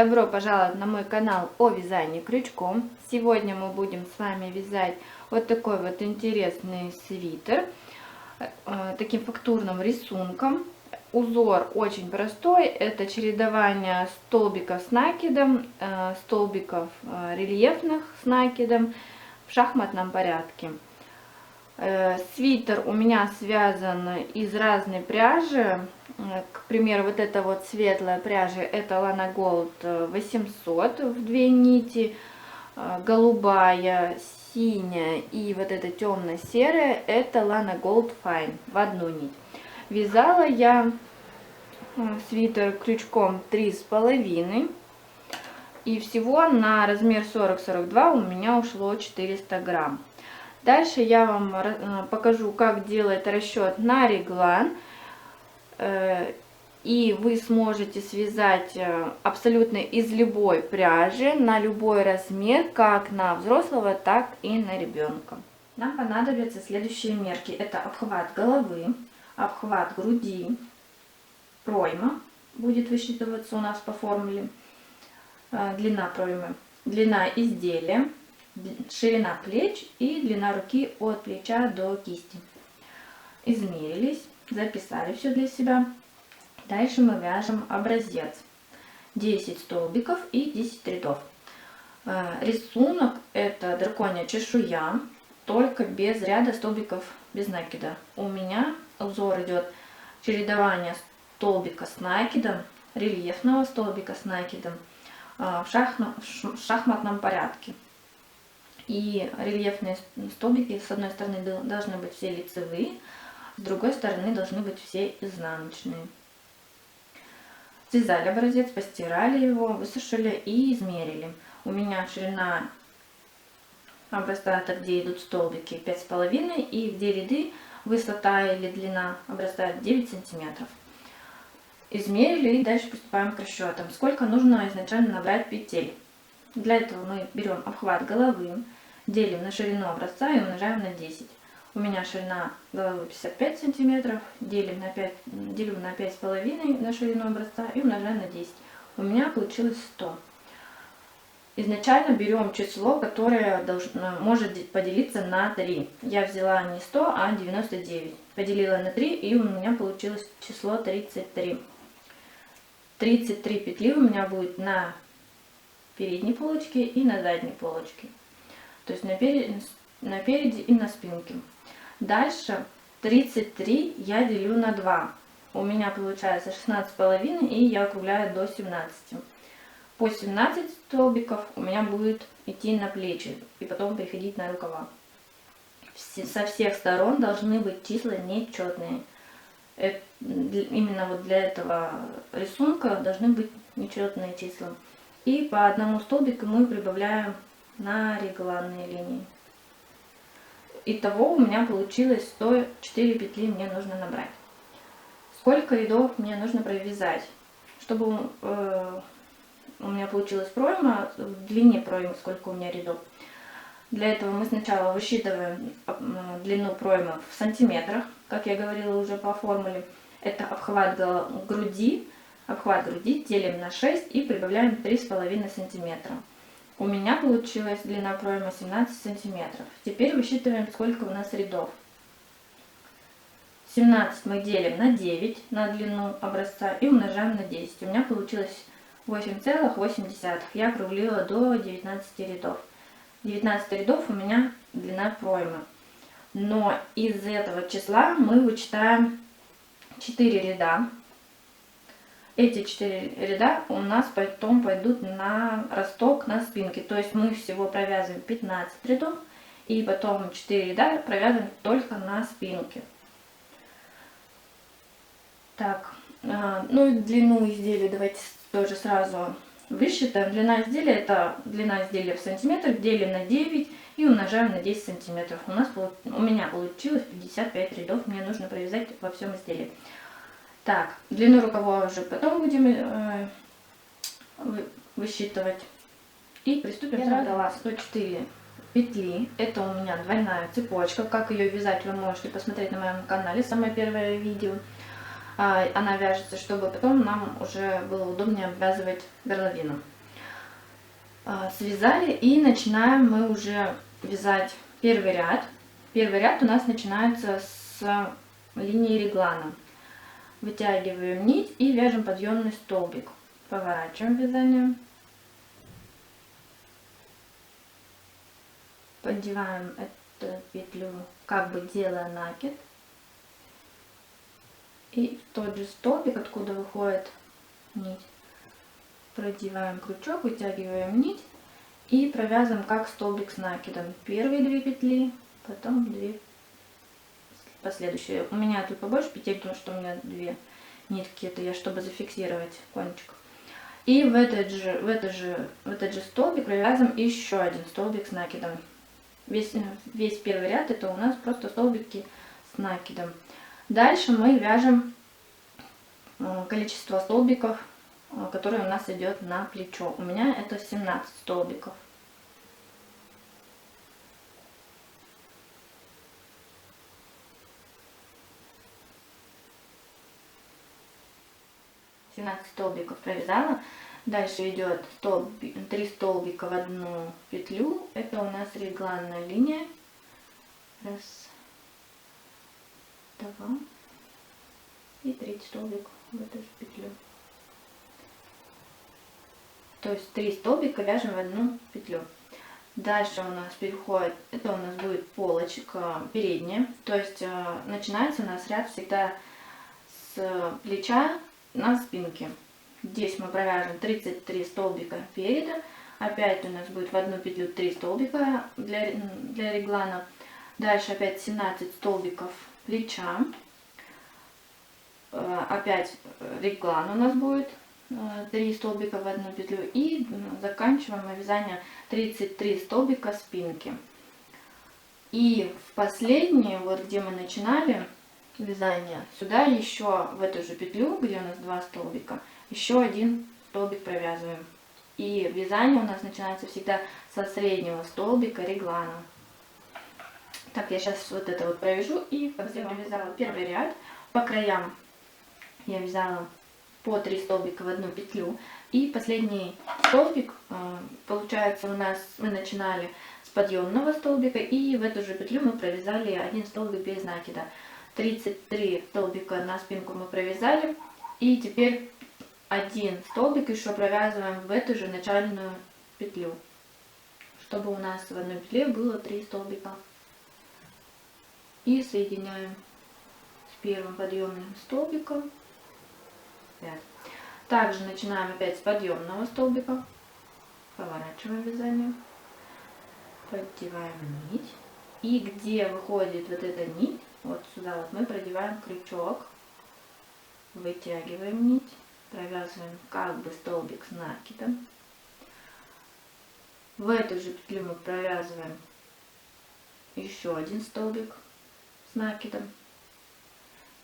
Добро пожаловать на мой канал о вязании крючком. Сегодня мы будем с вами вязать вот такой вот интересный свитер таким фактурным рисунком. Узор очень простой, это чередование столбиков с накидом, столбиков рельефных с накидом в шахматном порядке. Свитер у меня связан из разной пряжи. К примеру, вот эта вот светлая пряжа, это Lana Gold 800 в 2 нити, голубая, синяя и вот эта темно-серая, это Lana Gold Fine в 1 нить. Вязала я свитер крючком 3,5, и всего на размер 40-42 у меня ушло 400 грамм. Дальше я вам покажу, как делать расчет на реглан. И вы сможете связать абсолютно из любой пряжи, на любой размер, как на взрослого, так и на ребенка. Нам понадобятся следующие мерки. Это обхват головы, обхват груди, пройма будет высчитываться у нас по формуле, длина проймы, длина изделия, ширина плеч и длина руки от плеча до кисти. Измерились, записали все для себя. Дальше мы вяжем образец. 10 столбиков и 10 рядов. Рисунок это драконья чешуя, только без ряда столбиков, без накида. У меня узор идет чередование столбика с накидом, рельефного столбика с накидом в шахматном порядке. И рельефные столбики с одной стороны должны быть все лицевые, с другой стороны должны быть все изнаночные. Связали образец, постирали его, высушили и измерили. У меня ширина образца, это где идут столбики, 5,5, и где ряды высота или длина образца 9 сантиметров. Измерили и дальше приступаем к расчетам. Сколько нужно изначально набрать петель. Для этого мы берем обхват головы, делим на ширину образца и умножаем на 10. У меня ширина головы 55 сантиметров, делим на 5,5 на ширину образца и умножаем на 10. У меня получилось 100. Изначально берем число, которое может поделиться на 3. Я взяла не 100, а 99. Поделила на 3 и у меня получилось число 33. 33 петли у меня будет на передней полочке и на задней полочке. То есть на переди и на спинке. Дальше 33 я делю на 2. У меня получается 16,5 и я округляю до 17. По 17 столбиков у меня будет идти на плечи и потом переходить на рукава. Со всех сторон должны быть числа нечетные. Именно вот для этого рисунка должны быть нечетные числа. И по одному столбику мы прибавляем на регланные линии. Итого у меня получилось 104 петли мне нужно набрать. Сколько рядов мне нужно провязать? Чтобы у меня получилась пройма, в длине проймы сколько у меня рядов. Для этого мы сначала высчитываем длину проймы в сантиметрах, как я говорила уже по формуле. Это обхват груди делим на 6 и прибавляем 3,5 сантиметра. У меня получилась длина проймы 17 сантиметров. Теперь высчитываем, сколько у нас рядов. 17 мы делим на 9 на длину образца и умножаем на 10. У меня получилось 8,8. Я округлила до 19 рядов. 19 рядов у меня длина проймы. Но из этого числа мы вычитаем 4 ряда. Эти 4 ряда у нас потом пойдут на росток на спинке. То есть мы всего провязываем 15 рядов. И потом 4 ряда провязываем только на спинке. Так, ну и длину изделия давайте тоже сразу высчитаем. Длина изделия это длина изделия в сантиметрах, делим на 9 и умножаем на 10 сантиметров. У меня получилось 55 рядов, мне нужно провязать во всем изделии. Так, длину рукава уже потом будем высчитывать. И приступим. Я набрала 104 петли. Это у меня двойная цепочка. Как ее вязать, вы можете посмотреть на моем канале, самое первое видео. Она вяжется, чтобы потом нам уже было удобнее обвязывать горловину. Связали, и начинаем мы уже вязать первый ряд. Первый ряд у нас начинается с линии реглана. Вытягиваем нить и вяжем подъемный столбик. Поворачиваем вязание. Поддеваем эту петлю, как бы делая накид. И в тот же столбик, откуда выходит нить, продеваем крючок, вытягиваем нить и провязываем как столбик с накидом. Первые 2 петли, потом 2 последующие. У меня тут побольше петель, потому что у меня 2 нитки, это я чтобы зафиксировать кончик. И в этот же столбик провязываем еще один столбик с накидом. Весь первый ряд это у нас просто столбики с накидом. Дальше мы вяжем количество столбиков, которое у нас идет на плечо. У меня это 17 столбиков. Столбиков провязала. Дальше идет 3 столбика в одну петлю. Это у нас регланная линия. Раз, два и 3 столбик в эту же петлю. То есть 3 столбика вяжем в одну петлю. Дальше у нас переходит, это у нас будет полочка передняя. То есть начинается у нас ряд всегда с плеча на спинке. Здесь мы провяжем 33 столбика переда. Опять у нас будет в одну петлю 3 столбика для реглана. Дальше опять 17 столбиков плеча. Опять реглан у нас будет 3 столбика в одну петлю. И заканчиваем вязание 33 столбика спинки. И в последнее, вот где мы начинали вязание, сюда еще в эту же петлю, где у нас 2 столбика, еще один столбик провязываем. И вязание у нас начинается всегда со среднего столбика реглана. Так, я сейчас вот это вот провяжу и провязала первый ряд. По краям я вязала по 3 столбика в одну петлю. И последний столбик, получается, у нас мы начинали с подъемного столбика, и в эту же петлю мы провязали один столбик без накида. 33 столбика на спинку мы провязали, и теперь один столбик еще провязываем в эту же начальную петлю, чтобы у нас в одной петле было 3 столбика. И соединяем с первым подъемным столбиком. Также начинаем опять с подъемного столбика, поворачиваем вязание, продеваем нить, и где выходит вот эта нить, вот сюда вот мы продеваем крючок, вытягиваем нить, провязываем как бы столбик с накидом. В эту же петлю мы провязываем еще один столбик с накидом,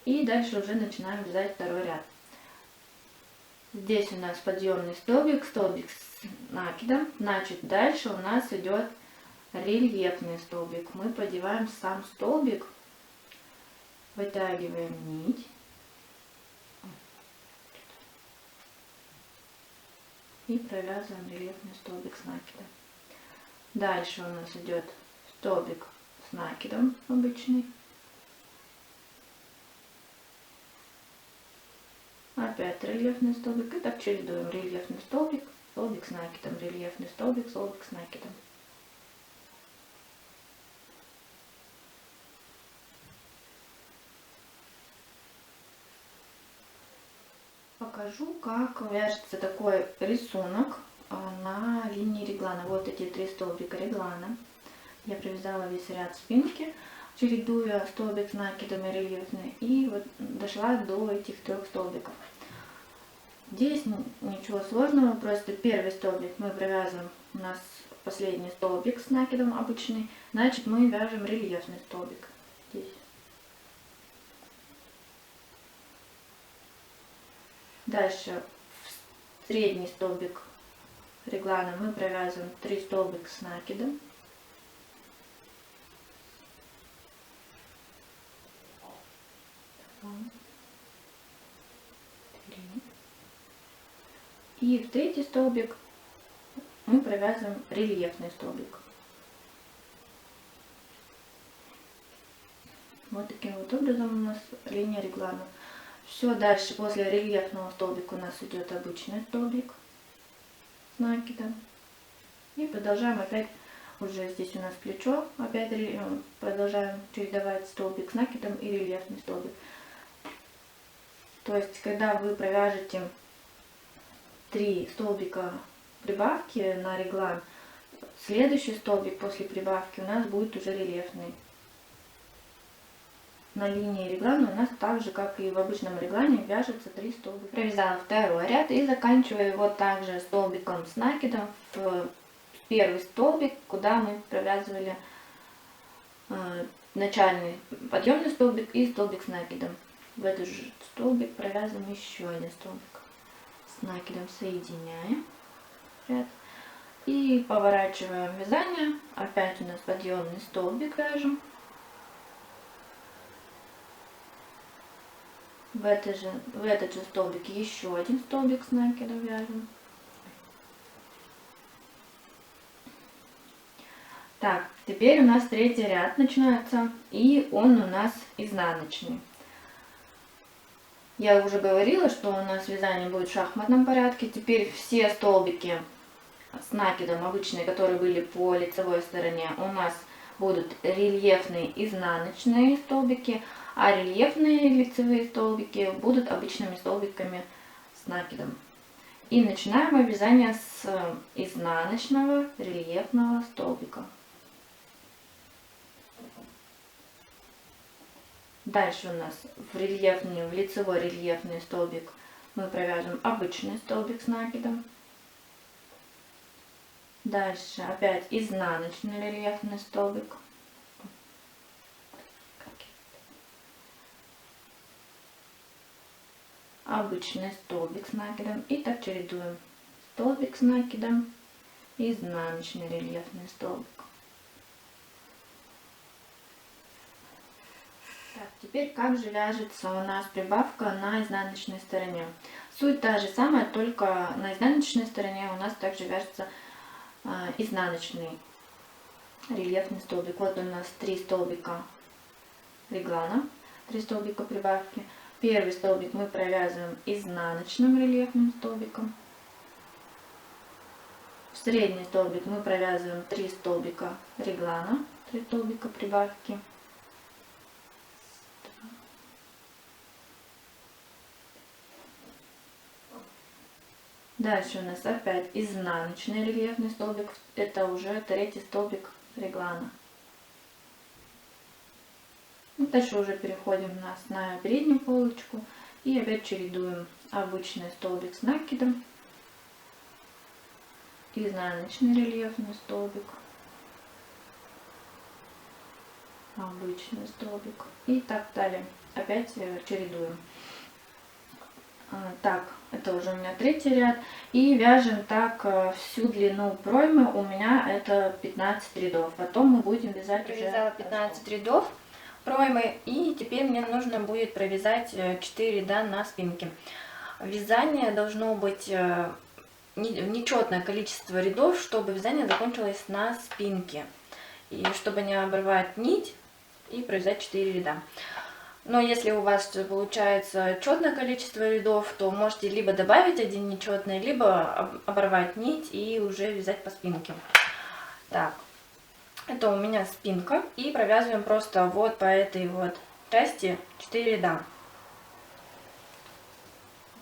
и дальше уже начинаем вязать второй ряд. Здесь у нас подъемный столбик, столбик с накидом, значит дальше у нас идет рельефный столбик. Мы продеваем сам столбик, вытягиваем нить, и провязываем рельефный столбик с накидом. Дальше у нас идет столбик с накидом обычный. Опять рельефный столбик, и так чередуем рельефный столбик, столбик с накидом, рельефный столбик, столбик с накидом. Покажу, как вяжется такой рисунок на линии реглана. Вот эти 3 столбика реглана. Я провязала весь ряд спинки, чередуя столбик с накидом и рельефный, и вот дошла до этих 3 столбиков. Здесь ничего сложного, просто первый столбик мы провязываем, у нас последний столбик с накидом обычный, значит мы вяжем рельефный столбик здесь. Дальше в средний столбик реглана мы провязываем 3 столбика с накидом. И в третий столбик мы провязываем рельефный столбик. Вот таким вот образом у нас линия реглана. Все, дальше после рельефного столбика у нас идет обычный столбик с накидом. И продолжаем опять, уже здесь у нас плечо, опять продолжаем чередовать столбик с накидом и рельефный столбик. То есть, когда вы провяжете 3 столбика прибавки на реглан, следующий столбик после прибавки у нас будет уже рельефный. На линии реглана у нас так же, как и в обычном реглане, вяжется 3 столбика. Провязала второй ряд и заканчиваю вот также столбиком с накидом в первый столбик, куда мы провязывали начальный подъемный столбик и столбик с накидом. В этот же столбик провязываем еще один столбик с накидом, соединяем ряд и поворачиваем вязание. Опять у нас подъемный столбик вяжем. В этот же столбик еще один столбик с накидом вяжем. Так, теперь у нас третий ряд начинается, и он у нас изнаночный. Я уже говорила, что у нас вязание будет в шахматном порядке. Теперь все столбики с накидом обычные, которые были по лицевой стороне, у нас будут рельефные изнаночные столбики, а рельефные лицевые столбики будут обычными столбиками с накидом. И начинаем мы вязание с изнаночного рельефного столбика. Дальше у нас в лицевой рельефный столбик мы провяжем обычный столбик с накидом. Дальше опять изнаночный рельефный столбик. Обычный столбик с накидом. И так чередуем. Столбик с накидом, изнаночный рельефный столбик. Так, теперь как же вяжется у нас прибавка на изнаночной стороне. Суть та же самая, только на изнаночной стороне у нас также вяжется изнаночный рельефный столбик. Вот у нас 3 столбика реглана, 3 столбика прибавки. Первый столбик мы провязываем изнаночным рельефным столбиком. В средний столбик мы провязываем 3 столбика реглана, 3 столбика прибавки. Дальше у нас опять изнаночный рельефный столбик, это уже третий столбик реглана. И дальше уже переходим у нас на переднюю полочку и опять чередуем обычный столбик с накидом, изнаночный рельефный столбик, обычный столбик и так далее. Опять чередуем. Так, это уже у меня третий ряд. И вяжем так всю длину проймы. У меня это 15 рядов. Потом мы будем вязать уже... Провязала 15 рядов проймы. И теперь мне нужно будет провязать 4 ряда на спинке. Вязание должно быть нечетное количество рядов, чтобы вязание закончилось на спинке. И чтобы не обрывать нить и провязать 4 ряда. Но если у вас получается четное количество рядов, то можете либо добавить один нечетный, либо оборвать нить и уже вязать по спинке. Так, это у меня спинка. И провязываем просто вот по этой вот части 4 ряда.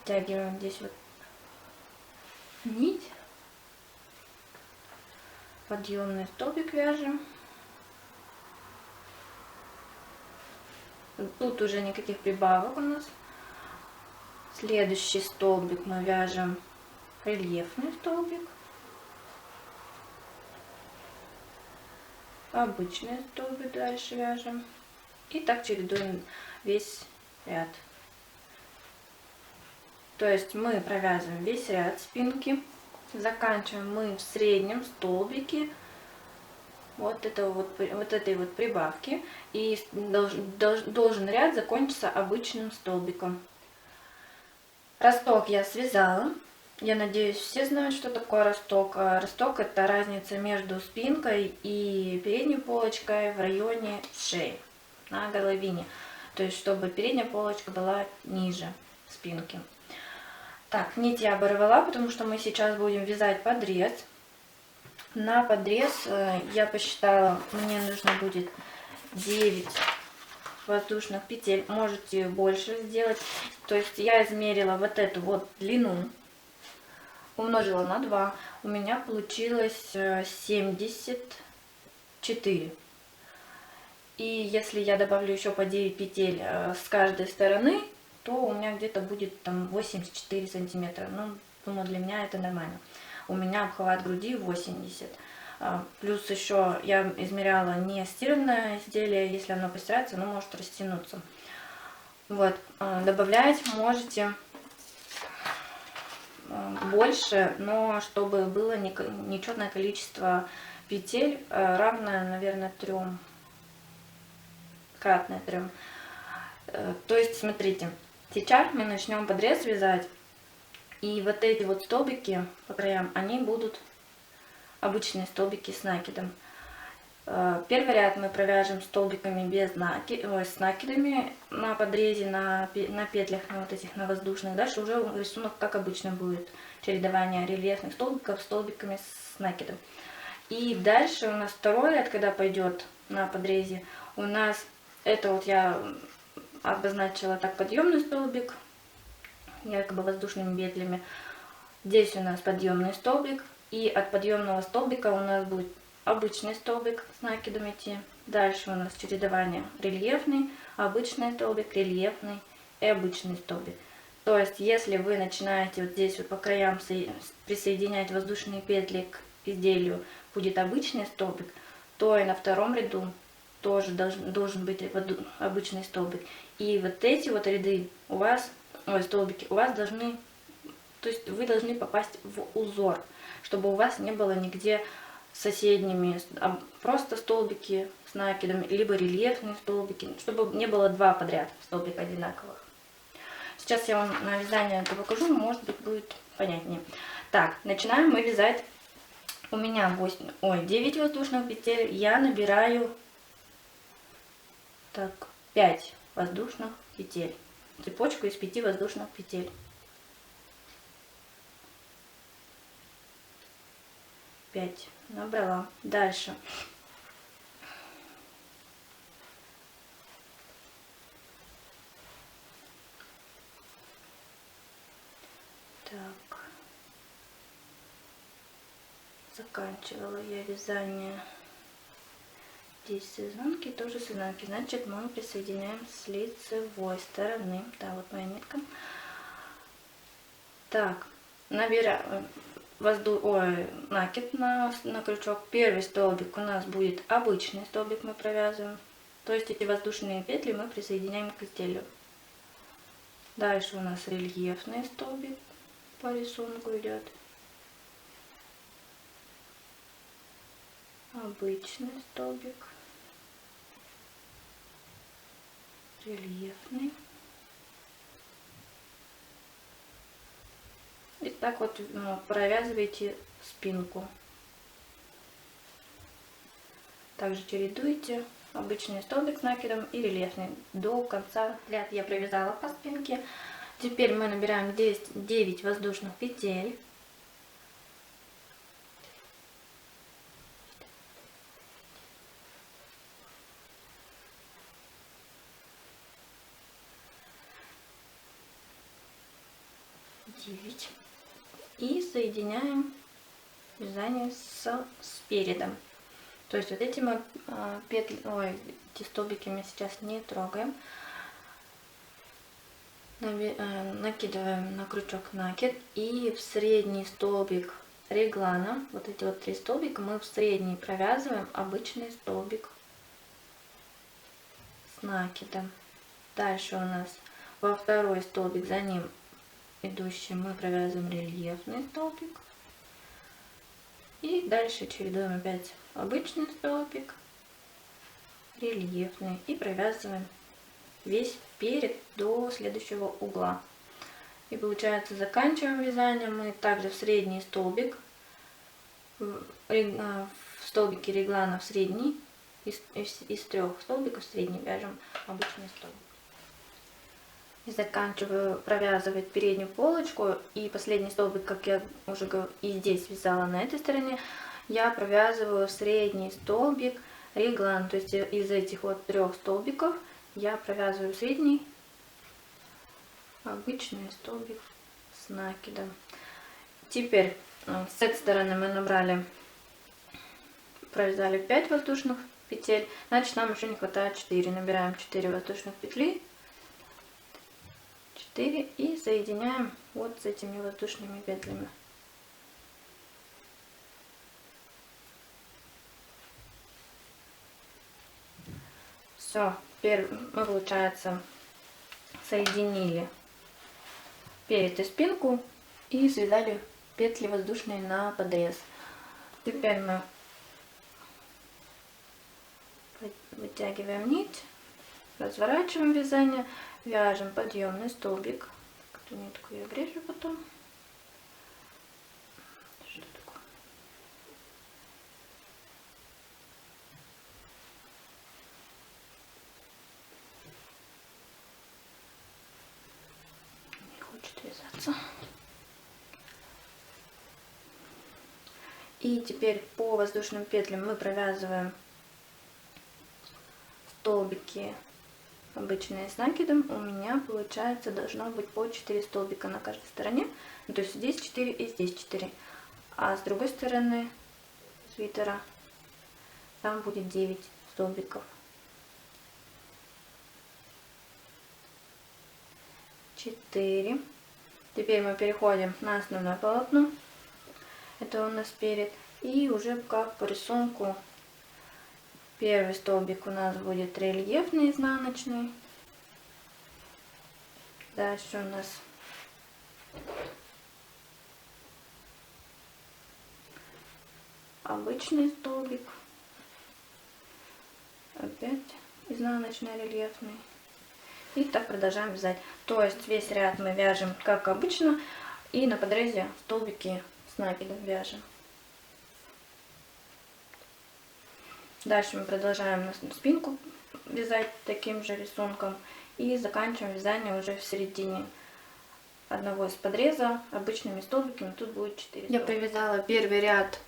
Втягиваем здесь вот нить. Подъемный столбик вяжем. Тут уже никаких прибавок у нас. Следующий столбик мы вяжем рельефный столбик. Обычный столбик дальше вяжем. И так чередуем весь ряд. То есть мы провязываем весь ряд спинки. Заканчиваем мы в среднем столбике вот этой вот прибавки, и должен ряд закончиться обычным столбиком. Росток я связала, Я надеюсь, все знают, что такое росток. Росток — это разница между спинкой и передней полочкой в районе шеи, на горловине. То есть, чтобы передняя полочка была ниже спинки. Так, нить я оборвала, потому что мы сейчас будем вязать подрез. На подрез я посчитала, мне нужно будет 9 воздушных петель. Можете больше сделать. То есть я измерила вот эту вот длину, умножила на 2, у меня получилось 74. И если я добавлю еще по 9 петель с каждой стороны, то у меня где-то будет там 84 сантиметра. Ну, думаю, для меня это нормально. У меня обхват груди 80. Плюс еще я измеряла не стиранное изделие, если оно постирается, оно может растянуться. Вот, добавлять можете больше, но чтобы было нечетное количество петель, равное, наверное, 3, кратное 3. То есть, смотрите, сейчас мы начнем подрез вязать, и вот эти вот столбики по краям, они будут обычные столбики с накидом. Первый ряд мы провяжем столбиками без с накидами на подрезе, на петлях, на вот этих, на воздушных. Дальше уже рисунок, как обычно, будет чередование рельефных столбиков с столбиками с накидом. И дальше у нас второй ряд, когда пойдет на подрезе, у нас это вот я обозначила так: подъемный столбик, якобы воздушными петлями. Здесь у нас подъемный столбик, и от подъемного столбика у нас будет обычный столбик с накидом идти. Дальше у нас чередование рельефный, обычный столбик, рельефный и обычный столбик. То есть, если вы начинаете вот здесь вот по краям присоединять воздушные петли к изделию, будет обычный столбик, то и на втором ряду тоже должен быть обычный столбик. И вот эти вот ряды у вас, столбики у вас должны, то есть вы должны попасть в узор, чтобы у вас не было нигде соседними, просто столбики с накидом, либо рельефные столбики, чтобы не было 2 подряд столбика одинаковых. Сейчас я вам на вязание это покажу, может быть, будет понятнее. Так, начинаем мы вязать. У меня 9 воздушных петель, я набираю 5 воздушных петель, цепочку из 5 воздушных петель. 5 набрала. Дальше так, заканчивала я вязание здесь с изнанки, тоже с изнанки, значит мы присоединяем с лицевой стороны. Да, вот моя нитка. Так, набираю накид на крючок. Первый столбик у нас будет обычный столбик, мы провязываем, то есть эти воздушные петли мы присоединяем к изделию. Дальше у нас рельефный столбик по рисунку идет, обычный столбик, рельефный. И так вот провязывайте спинку. Также чередуйте обычный столбик с накидом и рельефный до конца. Ряд я провязала по спинке. Теперь мы набираем 9 воздушных петель. И соединяем вязание спередом. То есть вот эти мы эти столбики мы сейчас не трогаем. Накидываем на крючок накид и в средний столбик реглана, вот эти вот 3 столбика, мы в средний провязываем обычный столбик с накидом. Дальше у нас во второй столбик за ним идущий мы провязываем рельефный столбик. И дальше чередуем опять обычный столбик, рельефный, и провязываем весь перед до следующего угла. И получается, заканчиваем вязание мы также в средний столбик, в столбике реглана в средний, из 3 столбиков средний вяжем обычный столбик. И заканчиваю провязывать переднюю полочку, и последний столбик, как я уже и здесь вязала на этой стороне, я провязываю в средний столбик реглан, то есть из этих вот 3 столбиков я провязываю средний обычный столбик с накидом. Теперь с этой стороны мы провязали 5 воздушных петель, значит нам еще не хватает 4. Набираем 4 воздушных петли, 4, и соединяем вот с этими воздушными петлями. Все, теперь мы, получается, соединили перед и спинку и связали петли воздушные на подрез. Теперь мы вытягиваем нить, разворачиваем вязание, вяжем подъемный столбик. Эту нитку я обрежу потом. Что такое? Не хочет вязаться. И теперь по воздушным петлям мы провязываем столбики обычные с накидом. У меня, получается, должно быть по 4 столбика на каждой стороне. Ну, то есть здесь 4 и здесь 4. А с другой стороны свитера там будет 9 столбиков. 4. Теперь мы переходим на основное полотно. Это у нас перед. И уже как по рисунку первый столбик у нас будет рельефный, изнаночный. Дальше у нас обычный столбик. Опять изнаночный, рельефный. И так продолжаем вязать. То есть весь ряд мы вяжем как обычно. И на подрезе столбики с накидом вяжем. Дальше мы продолжаем на спинку вязать таким же рисунком. И заканчиваем вязание уже в середине одного из подреза обычными столбиками. Тут будет 4 столбика. Я провязала первый ряд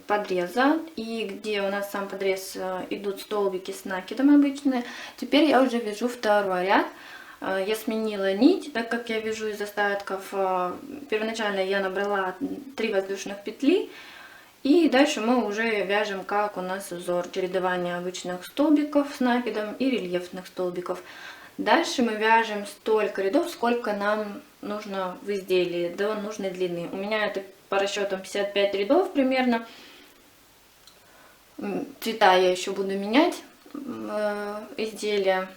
подреза, и где у нас сам подрез идут столбики с накидом обычные. Теперь я уже вяжу второй ряд. Я сменила нить, так как я вяжу из остатков. Первоначально я набрала 3 воздушных петли. И дальше мы уже вяжем, как у нас узор, чередование обычных столбиков с накидом и рельефных столбиков. Дальше мы вяжем столько рядов, сколько нам нужно в изделии, до нужной длины. У меня это по расчетам 55 рядов примерно. Цвета я еще буду менять изделия.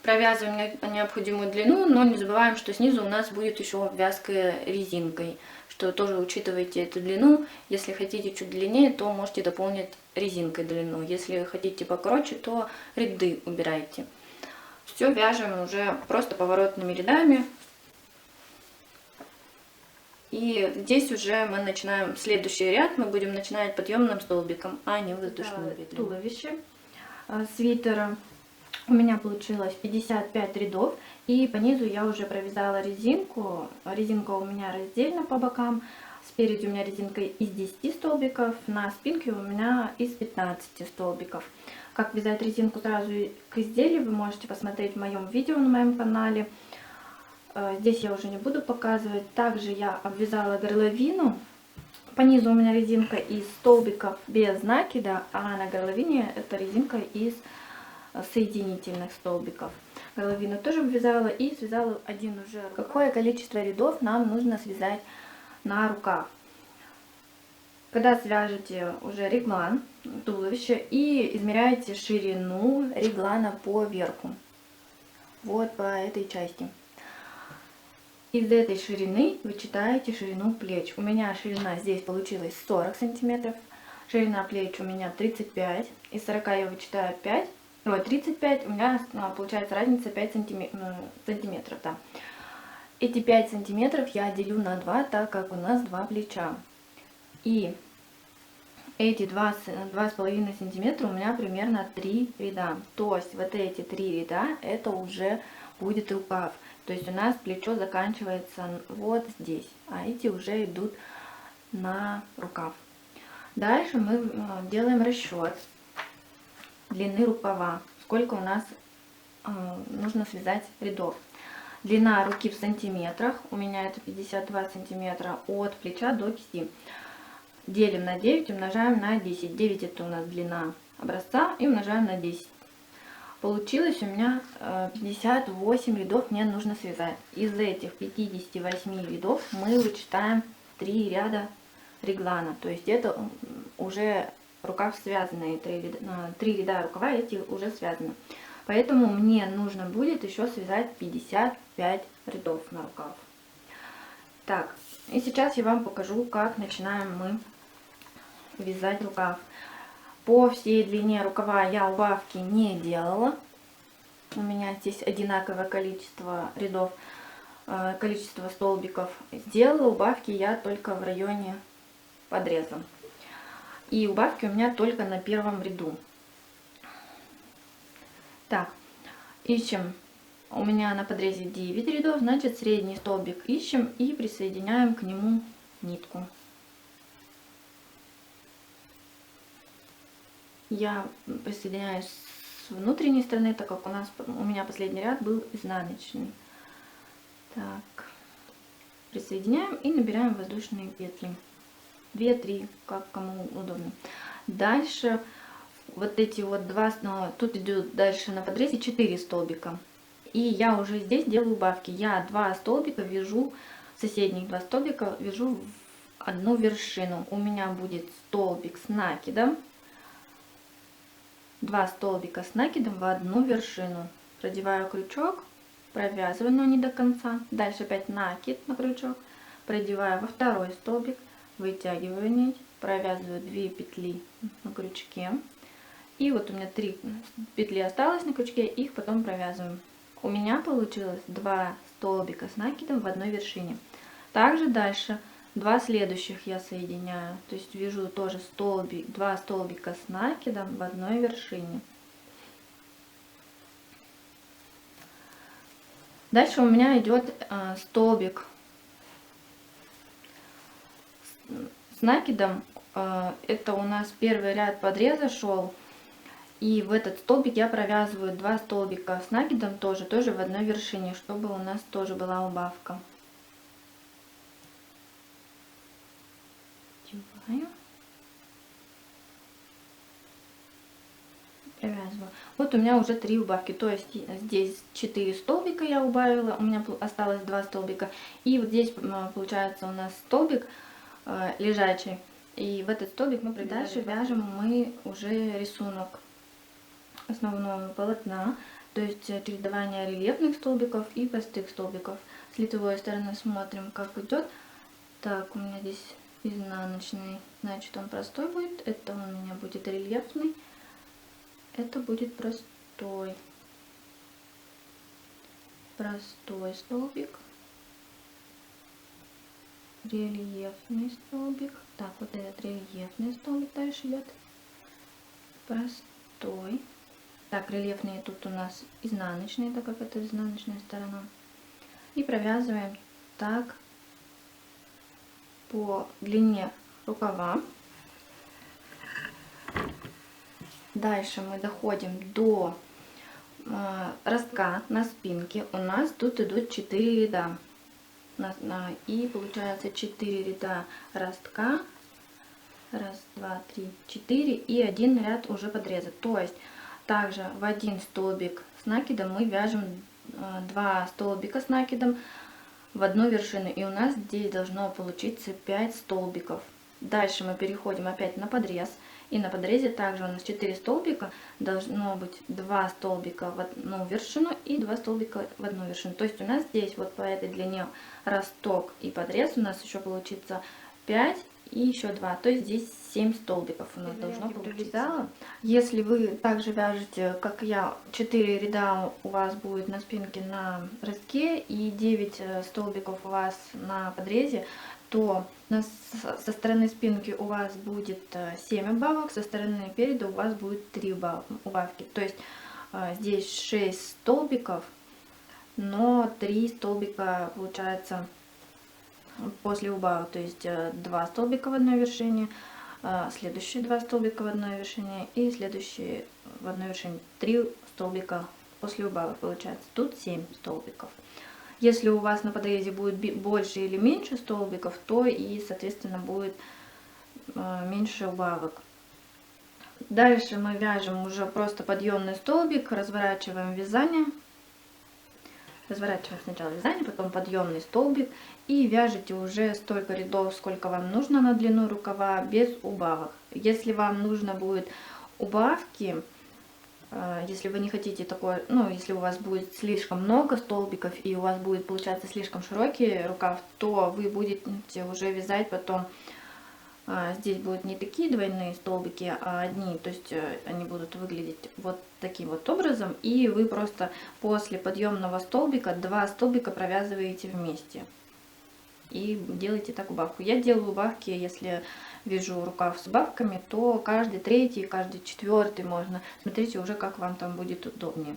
Провязываем необходимую длину, но не забываем, что снизу у нас будет еще вязка резинкой. Что тоже учитывайте эту длину. Если хотите чуть длиннее, то можете дополнить резинкой длину. Если хотите покороче, то ряды убирайте. Все вяжем уже просто поворотными рядами. И здесь уже мы начинаем следующий ряд. Мы будем начинать подъемным столбиком, а не воздушным петлями. Туловище свитера. У меня получилось 55 рядов, и по низу я уже провязала резинку. Резинка у меня раздельно по бокам. Спереди у меня резинка из 10 столбиков, на спинке у меня из 15 столбиков. Как вязать резинку сразу к изделию, вы можете посмотреть в моем видео на моем канале. Здесь я уже не буду показывать. Также я обвязала горловину. По низу у меня резинка из столбиков без накида, а на горловине это резинка из соединительных столбиков. Горловину тоже обвязала и связала один уже рукав. Какое количество рядов нам нужно связать на рукав? Когда свяжете уже реглан, туловище, и измеряете ширину реглана по верху. Вот по этой части. Из этой ширины вычитаете ширину плеч. У меня ширина здесь получилась 40 сантиметров. Ширина плеч у меня 35. Из 40 я вычитаю 5. 35, у меня получается разница 5 сантиметров. Да. Эти 5 сантиметров я делю на 2, так как у нас 2 плеча. И эти 2,5 сантиметра у меня примерно 3 ряда. То есть вот эти 3 ряда, это уже будет рукав. То есть у нас плечо заканчивается вот здесь, а эти уже идут на рукав. Дальше мы делаем расчет длины рукава. Сколько у нас нужно связать рядов. Длина руки в сантиметрах. У меня это 52 сантиметра от плеча до кисти. Делим на 9, умножаем на 10. 9 это у нас длина образца и умножаем на 10. Получилось у меня 58 рядов мне нужно связать. Из этих 58 рядов мы вычитаем 3 ряда реглана. То есть это уже рукав связанный. 3 ряда рукава эти уже связаны. Поэтому мне нужно будет еще связать 55 рядов на рукав. Так, и сейчас я вам покажу, как начинаем мы вязать рукав. По всей длине рукава я убавки не делала. У меня здесь одинаковое количество рядов, количество столбиков. Сделала убавки я только в районе подреза. И убавки у меня только на первом ряду. Так, ищем. У меня на подрезе 9 рядов, значит средний столбик ищем и присоединяем к нему нитку. Я присоединяю с внутренней стороны, так как у меня последний ряд был изнаночный. Так, присоединяем и набираем воздушные петли. 2-3, как кому удобно. Дальше вот эти вот тут идет дальше на подрезе 4 столбика. И я уже здесь делаю убавки. Я 2 столбика вяжу, соседних 2 столбика вяжу в одну вершину. У меня будет столбик с накидом. 2 столбика с накидом в одну вершину. Продеваю крючок, провязываю, но не до конца. Дальше опять накид на крючок, продеваю во второй столбик, вытягиваю нить, провязываю 2 петли на крючке. И вот у меня 3 петли осталось на крючке, их потом провязываем. У меня получилось 2 столбика с накидом в одной вершине. Также дальше 2 следующих я соединяю, то есть вяжу тоже 2 столбика с накидом в одной вершине. Дальше у меня идет столбик с накидом. Это у нас первый ряд подреза шел. И в этот столбик я провязываю 2 столбика с накидом тоже в одной вершине, чтобы у нас тоже была убавка. Провязываю. Вот у меня уже 3 убавки, то есть здесь 4 столбика я убавила, у меня осталось 2 столбика, и вот здесь получается у нас столбик лежачий, и в этот столбик мы дальше вяжем мы уже рисунок основного полотна, то есть чередование рельефных столбиков и простых столбиков. С лицевой стороны смотрим, как идет. Так, у меня здесь изнаночный, значит он простой будет, это у меня будет рельефный, это будет простой столбик, рельефный столбик. Так, вот этот рельефный столбик дальше идет, простой. Так, рельефные тут у нас изнаночные, так как это изнаночная сторона. И провязываем так по длине рукава. Дальше мы доходим до ростка на спинке. У нас тут идут 4 ряда. И получается 4 ряда ростка. Раз, два, три, 4. И 1 ряд уже подреза. То есть также в 1 столбик с накидом мы вяжем 2 столбика с накидом в одну вершину. И у нас здесь должно получиться 5 столбиков. Дальше мы переходим опять на подрез. И на подрезе также у нас 4 столбика. Должно быть 2 столбика в одну вершину и 2 столбика в одну вершину. То есть у нас здесь вот по этой длине росток и подрез у нас еще получится 5 и еще 2. То есть здесь 7 столбиков у нас должно получиться. Если вы также вяжете, как я, 4 ряда у вас будет на спинке на ростке и 9 столбиков у вас на подрезе, то со стороны спинки у вас будет 7 убавок, со стороны переда у вас будет 3 убавки. То есть здесь 6 столбиков, но 3 столбика получается после убавок, то есть 2 столбика в одной вершине, следующие 2 столбика в одной вершине и следующие в одной вершине 3 столбика после убавок, получается тут 7 столбиков. Если у вас на подрезе будет больше или меньше столбиков, то и соответственно будет меньше убавок. Дальше мы вяжем уже просто подъемный столбик, разворачиваем вязание. Разворачиваем сначала вязание, потом подъемный столбик и вяжете уже столько рядов, сколько вам нужно на длину рукава, без убавок. Если вам нужно будет убавки, если вы не хотите такое, ну, если у вас будет слишком много столбиков и у вас будет получаться слишком широкий рукав, то вы будете уже вязать потом. Здесь будут не такие двойные столбики, а одни, то есть они будут выглядеть вот таким вот образом, и вы просто после подъемного столбика 2 столбика провязываете вместе и делаете так убавку. Я делаю убавки, если вяжу рукав с убавками, то каждый третий, каждый четвертый можно, смотрите уже как вам там будет удобнее.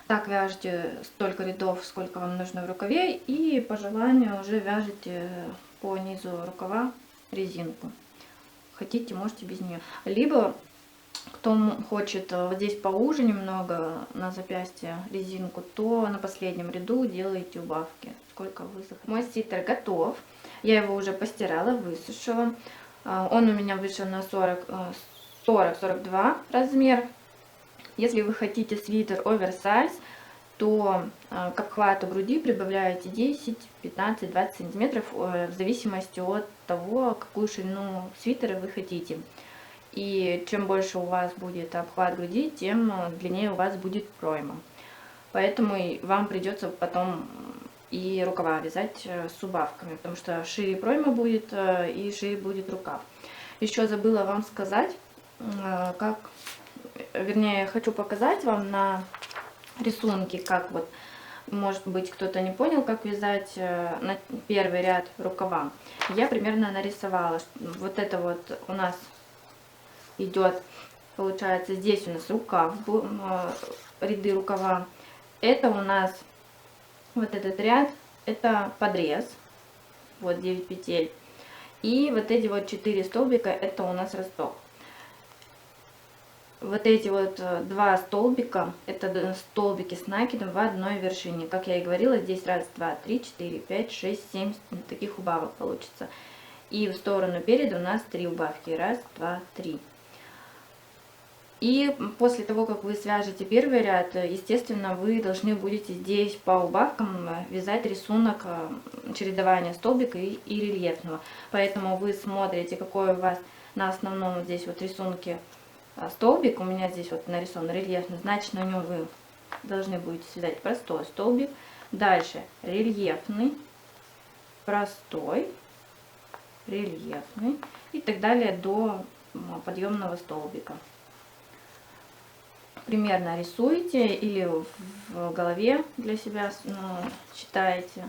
Так вяжете столько рядов, сколько вам нужно в рукаве, и по желанию уже вяжете по низу рукава резинку. Хотите, можете без нее. Либо, кто хочет вот здесь поуже немного на запястье резинку, то на последнем ряду делаете убавки, сколько вы захотите. Мой свитер готов. Я его уже постирала, высушила. Он у меня вышел на 40-42 размер. Если вы хотите свитер оверсайз, то к обхвату груди прибавляете 10, 15, 20 сантиметров в зависимости от того, какую ширину свитера вы хотите. И чем больше у вас будет обхват груди, тем длиннее у вас будет пройма. Поэтому вам придется потом и рукава вязать с убавками, потому что шире пройма будет и шире будет рукав. Еще забыла вам сказать, вернее, хочу показать вам на рисунки, как вот, может быть, кто-то не понял, как вязать на первый ряд рукава. Я примерно нарисовала. Вот это вот у нас идет, получается, здесь у нас рукав, ряды рукава. Это у нас вот этот ряд, это подрез, вот 9 петель. И вот эти вот 4 столбика, это у нас росток. Вот эти вот 2 столбика, это столбики с накидом в одной вершине. Как я и говорила, здесь 1, 2, 3, 4, 5, 6, 7 таких убавок получится. И в сторону переда у нас 3 убавки. 1, 2, 3. И после того, как вы свяжете первый ряд, естественно, вы должны будете здесь по убавкам вязать рисунок чередования столбика и рельефного. Поэтому вы смотрите, какой у вас на основном вот здесь вот рисунке столбик. У меня здесь вот нарисован рельефный, значит, на нем вы должны будете связать простой столбик. Дальше рельефный, простой, рельефный и так далее до подъемного столбика. Примерно рисуете или в голове для себя считаете.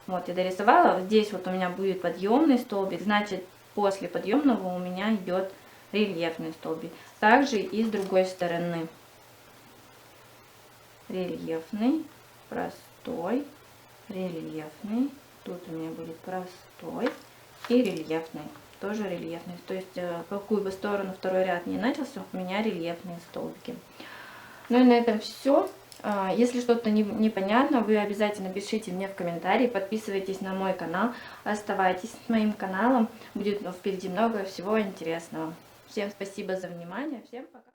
Вот я дорисовала. Здесь вот у меня будет подъемный столбик, значит, после подъемного у меня идет рельефный столбик. Также и с другой стороны. Рельефный, простой, рельефный. Тут у меня будет простой и рельефный. Тоже рельефный. То есть, какую бы сторону второй ряд не начался, у меня рельефные столбики. Ну и на этом все. Если что-то непонятно, вы обязательно пишите мне в комментарии, подписывайтесь на мой канал, оставайтесь с моим каналом, будет впереди много всего интересного. Всем спасибо за внимание, всем пока!